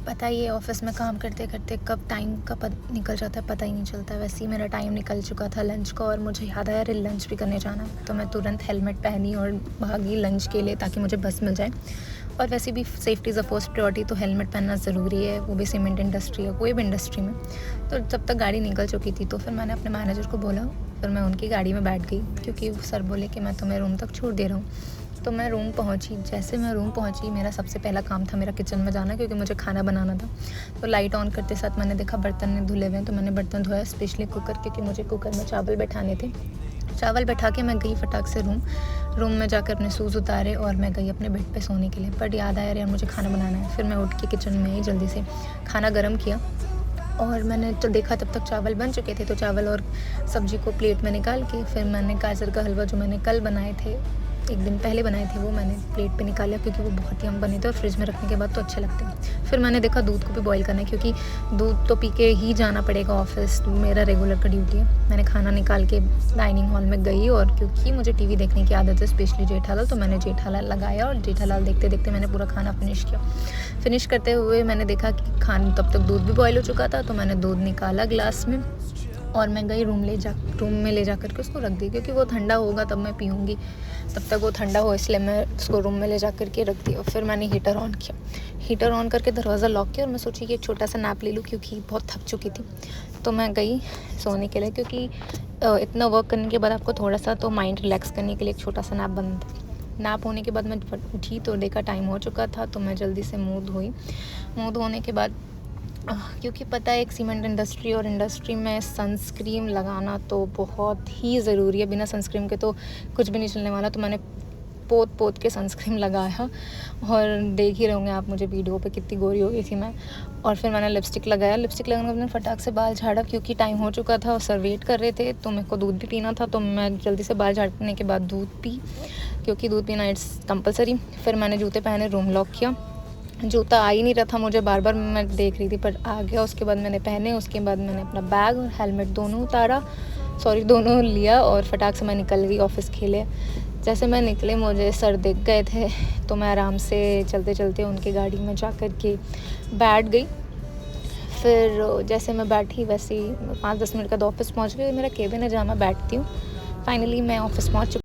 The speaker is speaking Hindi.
पता ही है ऑफ़िस में काम करते करते कब टाइम का निकल जाता है पता ही नहीं चलता। वैसे ही मेरा टाइम निकल चुका था लंच का और मुझे याद आया अरे लंच भी करने जाना है, तो मैं तुरंत हेलमेट पहनी और भागी लंच के लिए ताकि मुझे बस मिल जाए। और वैसे भी safety is a first priority, तो हेलमेट पहनना ज़रूरी है, वो भी सीमेंट इंडस्ट्री है, कोई भी इंडस्ट्री में। तो जब तक गाड़ी निकल चुकी थी तो फिर मैंने अपने मैनेजर को बोला, फिर मैं उनकी गाड़ी में बैठ गई क्योंकि सर बोले कि मैं तुम्हें रूम तक छोड़ दे रहा हूँ। तो मैं रूम पहुंची। जैसे मैं रूम पहुंची मेरा सबसे पहला काम था मेरा किचन में जाना, क्योंकि मुझे खाना बनाना था। तो लाइट ऑन करते साथ मैंने देखा बर्तन नहीं धुले हुए हैं, तो मैंने बर्तन धोया, स्पेशली कुकर, क्योंकि मुझे कुकर में चावल बैठाने थे। चावल बैठा के मैं गई फटाक से रूम में जाकर अपने शूज़ उतारे और मैं गई अपने बेड पे सोने के लिए। बट याद आया यार मुझे खाना बनाना है। फिर मैं उठ के किचन में ही जल्दी से खाना गर्म किया और मैंने तो देखा तब तक चावल बन चुके थे। तो चावल और सब्ज़ी को प्लेट में निकाल के फिर मैंने गाजर का हलवा जो मैंने कल बनाए थे, एक दिन पहले बनाए थे, वो मैंने प्लेट पे निकाला क्योंकि वो बहुत ही हम बने थे और फ्रिज में रखने के बाद तो अच्छे लगते हैं। फिर मैंने देखा दूध को भी बॉईल करना है क्योंकि दूध तो पी के ही जाना पड़ेगा ऑफिस, मेरा रेगुलर का ड्यूटी है। मैंने खाना निकाल के डाइनिंग हॉल में गई और क्योंकि मुझे टीवी देखने की आदत है, स्पेशली जेठालाल, तो मैंने जेठालाल लगाया और जेठालाल देखते देखते मैंने पूरा खाना फिनिश किया। फिनिश करते हुए मैंने देखा कि खाना तब तक दूध भी बॉईल हो चुका था, तो मैंने दूध निकाला ग्लास में और मैं गई रूम में ले जा कर के उसको रख दी, क्योंकि वो ठंडा होगा तब मैं पीऊँगी, तब तक वो ठंडा हो, इसलिए मैं उसको रूम में ले जा कर के रख दिया। फिर मैंने हीटर ऑन किया, हीटर ऑन करके दरवाज़ा लॉक किया और मैं सोची कि एक छोटा सा नैप ले लूँ क्योंकि बहुत थक चुकी थी। तो मैं गई सोने के लिए, क्योंकि इतना वर्क करने के बाद आपको थोड़ा सा तो माइंड रिलैक्स करने के लिए एक छोटा सा नैप बनता है। नैप होने के बाद मैं उठी तो देखा टाइम हो चुका था, तो मैं जल्दी से मुँह धोई। मुँह धोने के बाद क्योंकि पता है एक सीमेंट इंडस्ट्री और इंडस्ट्री में सनस्क्रीन लगाना तो बहुत ही ज़रूरी है, बिना सनस्क्रीन के तो कुछ भी नहीं चलने वाला। तो मैंने पोत के सनस्क्रीन लगाया और देख ही रहे होंगे आप मुझे वीडियो पे कितनी गोरी हो गई थी मैं। और फिर मैंने लिपस्टिक लगाया, लिपस्टिक लगाने के बाद मैंने फटाक से बाल झाड़ा क्योंकि टाइम हो चुका था और सर वेट कर रहे थे, तो मेरे को दूध भी पीना था। तो मैं जल्दी से बाल झाड़ने के बाद दूध पी, क्योंकि दूध पीना इट्स कंपलसरी। फिर मैंने जूते पहने, रूम लॉक किया। जूता आ ही नहीं रहा था मुझे, बार बार मैं देख रही थी पर आ गया। उसके बाद मैंने पहने, उसके बाद मैंने अपना बैग और हेलमेट दोनों लिया और फटाक से मैं निकल गई ऑफिस के लिए। जैसे मैं निकले मुझे सर दिख गए थे, तो मैं आराम से चलते चलते उनकी गाड़ी में जा कर के बैठ गई। फिर जैसे मैं बैठी वैसे ही 5-10 मिनट का ऑफिस पहुंच गई। मेरा केबिन है जहाँ मैं बैठती हूँ। फाइनली मैं ऑफिस पहुंच चुकी।